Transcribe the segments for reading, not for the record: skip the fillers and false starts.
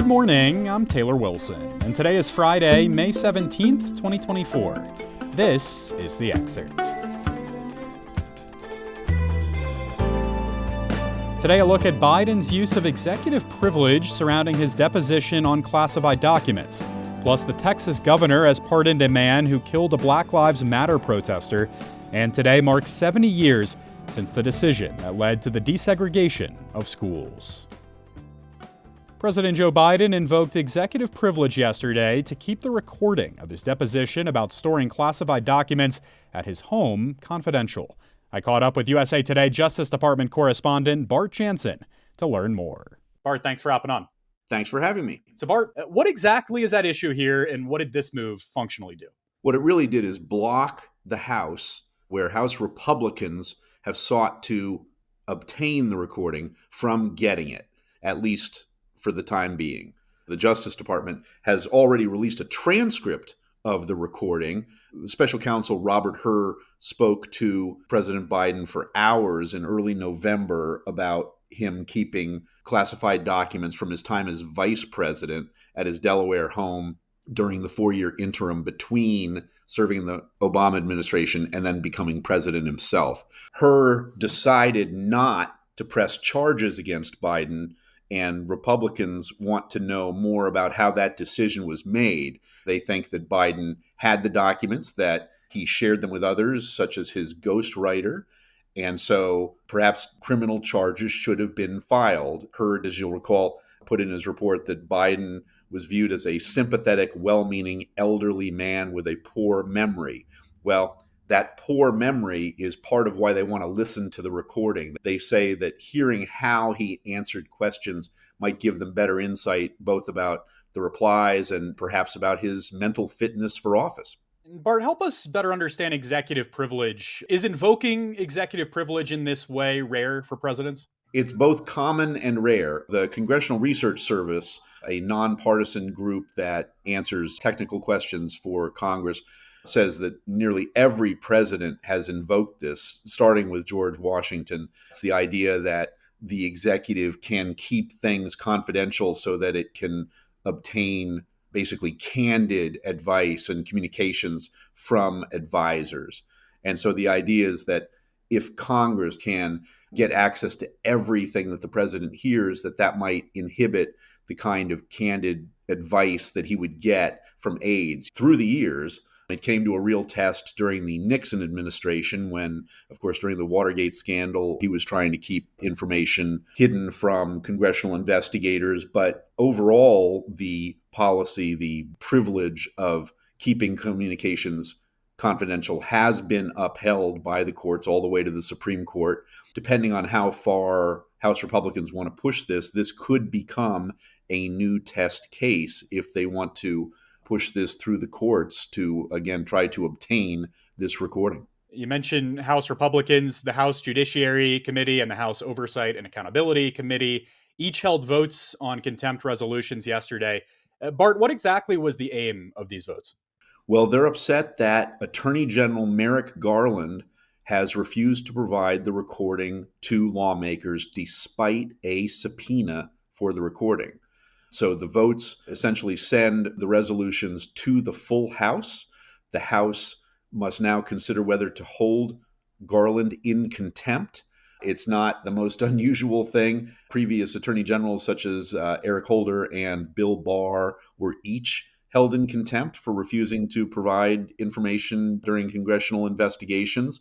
Good morning, I'm Taylor Wilson, and today is Friday, May 17th, 2024. This is The Excerpt. Today, a look at Biden's use of executive privilege surrounding his deposition on classified documents. Plus, the Texas governor has pardoned a man who killed a Black Lives Matter protester. And today marks 70 years since the decision that led to the desegregation of schools. President Joe Biden invoked executive privilege yesterday to keep the recording of his deposition about storing classified documents at his home confidential. I caught up with USA Today Justice Department correspondent Bart Jansen to learn more. Bart, thanks for hopping on. Thanks for having me. So Bart, what exactly is at issue here, and what did this move functionally do? What it really did is block the House, where House Republicans have sought to obtain the recording, from getting it, at least for the time being. The Justice Department has already released a transcript of the recording. Special Counsel Robert Hur spoke to President Biden for hours in early November about him keeping classified documents from his time as vice president at his Delaware home during the 4-year interim between serving in the Obama administration and then becoming president himself. Hur decided not to press charges against Biden, and Republicans want to know more about how that decision was made. They think that Biden had the documents, that he shared them with others, such as his ghostwriter, and so perhaps criminal charges should have been filed. Hur, as you'll recall, put in his report that Biden was viewed as a sympathetic, well-meaning elderly man with a poor memory. Well, that poor memory is part of why they want to listen to the recording. They say that hearing how he answered questions might give them better insight, both about the replies and perhaps about his mental fitness for office. Bart, help us better understand executive privilege. Is invoking executive privilege in this way rare for presidents? It's both common and rare. The Congressional Research Service, a nonpartisan group that answers technical questions for Congress, says that nearly every president has invoked this, starting with George Washington. It's the idea that the executive can keep things confidential so that it can obtain basically candid advice and communications from advisors. And so the idea is that if Congress can get access to everything that the president hears, that might inhibit the kind of candid advice that he would get from aides. Through the years, it came to a real test during the Nixon administration when, of course, during the Watergate scandal, he was trying to keep information hidden from congressional investigators. But overall, the policy, the privilege of keeping communications confidential has been upheld by the courts all the way to the Supreme Court. Depending on how far House Republicans want to push this could become a new test case if they want to push this through the courts to, again, try to obtain this recording. You mentioned House Republicans. The House Judiciary Committee and the House Oversight and Accountability Committee each held votes on contempt resolutions yesterday. Bart, what exactly was the aim of these votes? Well, they're upset that Attorney General Merrick Garland has refused to provide the recording to lawmakers despite a subpoena for the recording. So the votes essentially send the resolutions to the full House. The House must now consider whether to hold Garland in contempt. It's not the most unusual thing. Previous attorney generals such as Eric Holder and Bill Barr were each held in contempt for refusing to provide information during congressional investigations.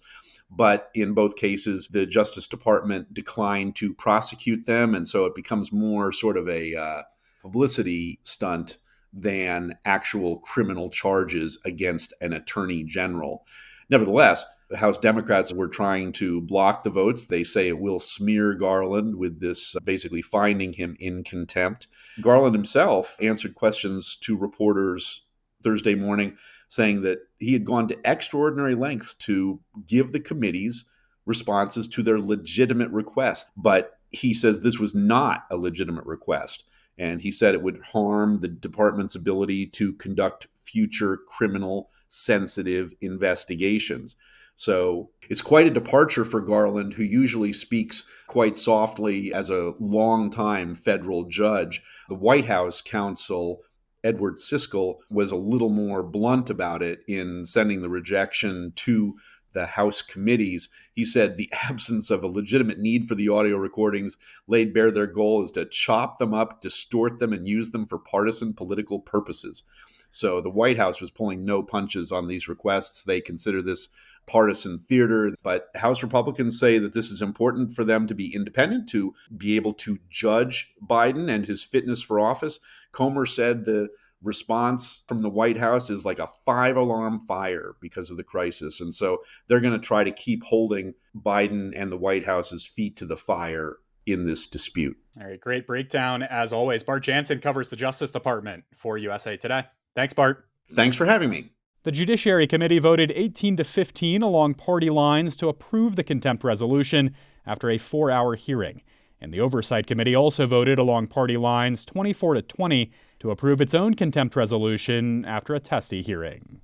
But in both cases, the Justice Department declined to prosecute them. And so it becomes more sort of a publicity stunt than actual criminal charges against an attorney general. Nevertheless, the House Democrats were trying to block the votes. They say it will smear Garland with this basically finding him in contempt. Garland himself answered questions to reporters Thursday morning saying that he had gone to extraordinary lengths to give the committees responses to their legitimate request. But he says this was not a legitimate request. And he said it would harm the department's ability to conduct future criminal sensitive investigations. So it's quite a departure for Garland, who usually speaks quite softly as a longtime federal judge. The White House counsel, Edward Siskel, was a little more blunt about it in sending the rejection to the House committees. He said the absence of a legitimate need for the audio recordings laid bare their goal is to chop them up, distort them, and use them for partisan political purposes. So the White House was pulling no punches on these requests. They consider this partisan theater, but House Republicans say that this is important for them to be independent, to be able to judge Biden and his fitness for office. Comer said the response from the White House is like a 5-alarm fire because of the crisis. And so they're going to try to keep holding Biden and the White House's feet to the fire in this dispute. All right, great breakdown as always. Bart Jansen covers the Justice Department for USA Today. Thanks, Bart. Thanks for having me. The Judiciary Committee voted 18-15 along party lines to approve the contempt resolution after a 4-hour hearing. And the Oversight Committee also voted along party lines 24-20 to approve its own contempt resolution after a testy hearing.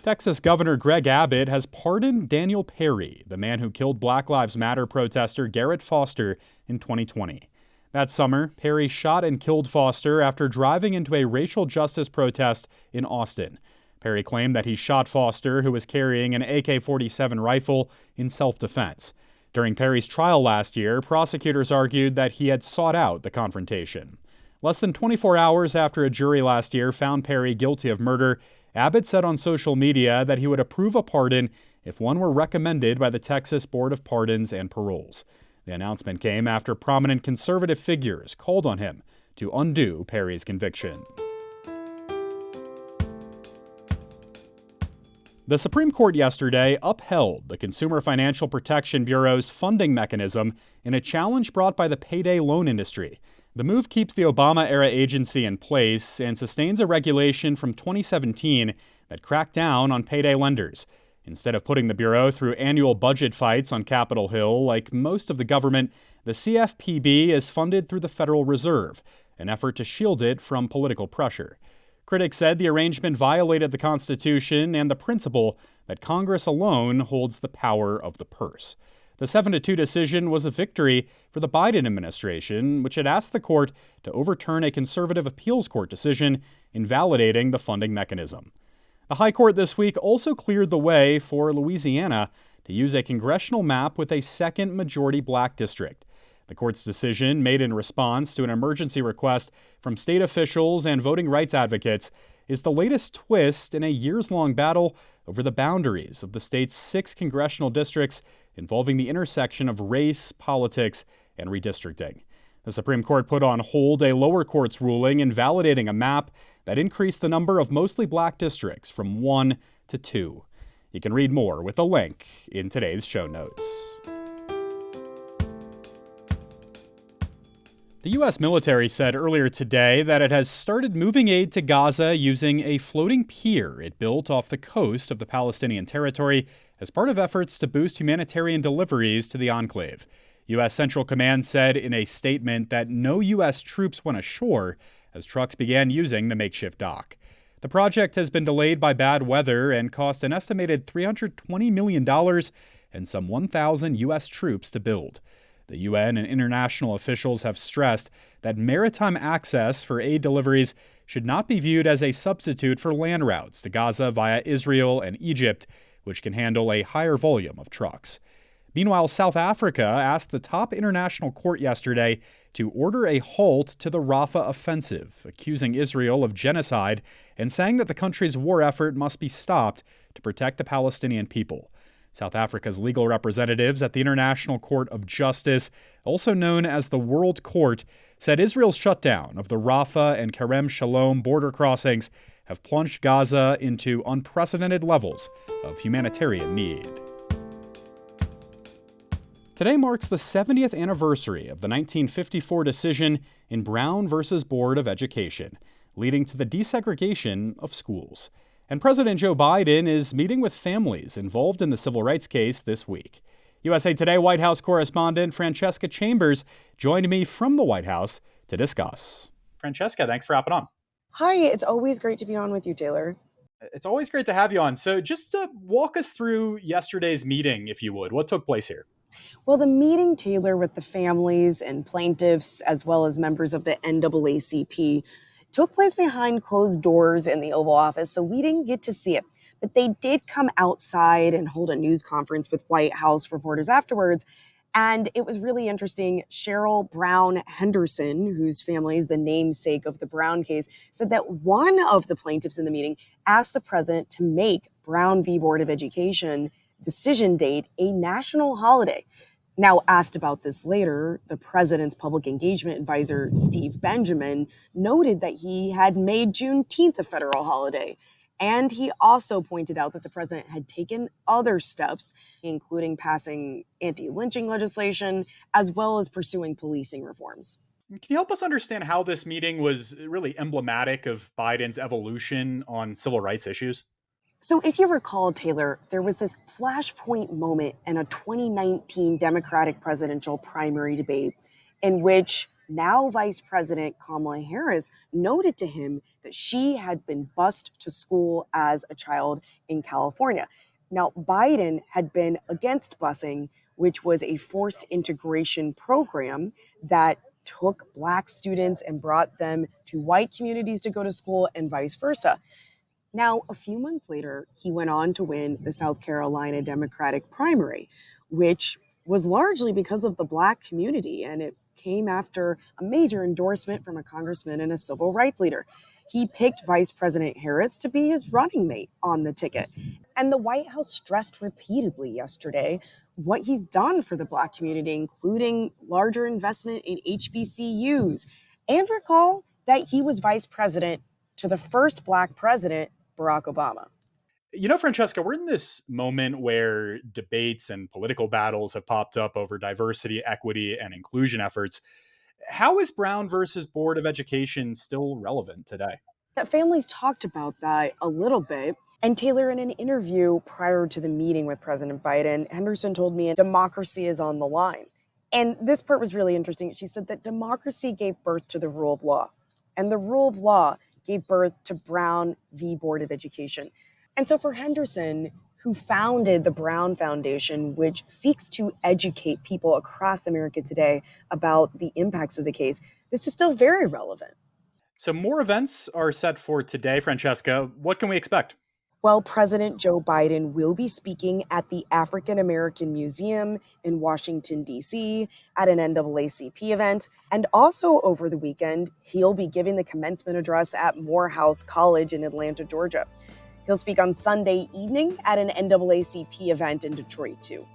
Texas Governor Greg Abbott has pardoned Daniel Perry, the man who killed Black Lives Matter protester Garrett Foster in 2020. That summer, Perry shot and killed Foster after driving into a racial justice protest in Austin. Perry claimed that he shot Foster, who was carrying an AK-47 rifle, in self-defense. During Perry's trial last year, prosecutors argued that he had sought out the confrontation. Less than 24 hours after a jury last year found Perry guilty of murder, Abbott said on social media that he would approve a pardon if one were recommended by the Texas Board of Pardons and Paroles. The announcement came after prominent conservative figures called on him to undo Perry's conviction. The Supreme Court yesterday upheld the Consumer Financial Protection Bureau's funding mechanism in a challenge brought by the payday loan industry. The move keeps the Obama-era agency in place and sustains a regulation from 2017 that cracked down on payday lenders. Instead of putting the Bureau through annual budget fights on Capitol Hill, like most of the government, the CFPB is funded through the Federal Reserve, an effort to shield it from political pressure. Critics said the arrangement violated the Constitution and the principle that Congress alone holds the power of the purse. The 7-2 decision was a victory for the Biden administration, which had asked the court to overturn a conservative appeals court decision invalidating the funding mechanism. The High Court this week also cleared the way for Louisiana to use a congressional map with a second majority black district. The court's decision, made in response to an emergency request from state officials and voting rights advocates, is the latest twist in a years-long battle over the boundaries of the state's 6 congressional districts involving the intersection of race, politics, and redistricting. The Supreme Court put on hold a lower court's ruling invalidating a map that increased the number of mostly black districts from 1 to 2. You can read more with a link in today's show notes. The U.S. military said earlier today that it has started moving aid to Gaza using a floating pier it built off the coast of the Palestinian territory as part of efforts to boost humanitarian deliveries to the enclave. U.S. Central Command said in a statement that no U.S. troops went ashore as trucks began using the makeshift dock. The project has been delayed by bad weather and cost an estimated $320 million and some 1,000 U.S. troops to build. The UN and international officials have stressed that maritime access for aid deliveries should not be viewed as a substitute for land routes to Gaza via Israel and Egypt, which can handle a higher volume of trucks. Meanwhile, South Africa asked the top international court yesterday to order a halt to the Rafah offensive, accusing Israel of genocide and saying that the country's war effort must be stopped to protect the Palestinian people. South Africa's legal representatives at the International Court of Justice, also known as the World Court, said Israel's shutdown of the Rafah and Kerem Shalom border crossings have plunged Gaza into unprecedented levels of humanitarian need. Today marks the 70th anniversary of the 1954 decision in Brown versus Board of Education, leading to the desegregation of schools. And President Joe Biden is meeting with families involved in the civil rights case this week. USA Today White House correspondent Franchesca Chambers joined me from the White House to discuss. Franchesca, thanks for hopping on. Hi, it's always great to be on with you, Taylor. It's always great to have you on. So just to walk us through yesterday's meeting, if you would. What took place here? Well, the meeting, Taylor, with the families and plaintiffs, as well as members of the NAACP, took place behind closed doors in the Oval Office, so we didn't get to see it. But they did come outside and hold a news conference with White House reporters afterwards. And it was really interesting. Cheryl Brown Henderson, whose family is the namesake of the Brown case, said that one of the plaintiffs in the meeting asked the president to make Brown v. Board of Education decision date a national holiday. Now, asked about this later, the president's public engagement advisor, Steve Benjamin, noted that he had made Juneteenth a federal holiday. And he also pointed out that the president had taken other steps, including passing anti-lynching legislation, as well as pursuing policing reforms. Can you help us understand how this meeting was really emblematic of Biden's evolution on civil rights issues? So if you recall, Taylor, there was this flashpoint moment in a 2019 Democratic presidential primary debate in which now Vice President Kamala Harris noted to him that she had been bused to school as a child in California. Now, Biden had been against busing, which was a forced integration program that took Black students and brought them to white communities to go to school and vice versa. Now, a few months later, he went on to win the South Carolina Democratic primary, which was largely because of the Black community, and it came after a major endorsement from a congressman and a civil rights leader. He picked Vice President Harris to be his running mate on the ticket. And the White House stressed repeatedly yesterday what he's done for the Black community, including larger investment in HBCUs. And recall that he was vice president to the first Black president, Barack Obama. You know, Franchesca, we're in this moment where debates and political battles have popped up over diversity, equity, and inclusion efforts. How is Brown versus Board of Education still relevant today? Families talked about that a little bit. And Taylor, in an interview prior to the meeting with President Biden, Henderson told me democracy is on the line. And this part was really interesting. She said that democracy gave birth to the rule of law, and the rule of law gave birth to Brown v. Board of Education. And so for Henderson, who founded the Brown Foundation, which seeks to educate people across America today about the impacts of the case, this is still very relevant. So more events are set for today, Franchesca. What can we expect? Well, President Joe Biden will be speaking at the African American Museum in Washington, D.C., at an NAACP event. And also over the weekend, he'll be giving the commencement address at Morehouse College in Atlanta, Georgia. He'll speak on Sunday evening at an NAACP event in Detroit, too.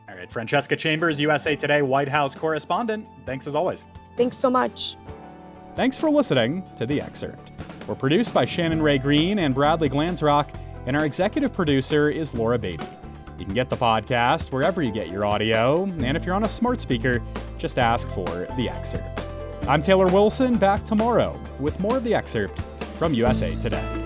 All right, Franchesca Chambers, USA Today White House correspondent. Thanks as always. Thanks so much. Thanks for listening to The Excerpt. We're produced by Shannon Ray Green and Bradley Glansrock, and our executive producer is Laura Beatty. You can get the podcast wherever you get your audio, and if you're on a smart speaker, just ask for The Excerpt. I'm Taylor Wilson, back tomorrow with more of The Excerpt from USA Today.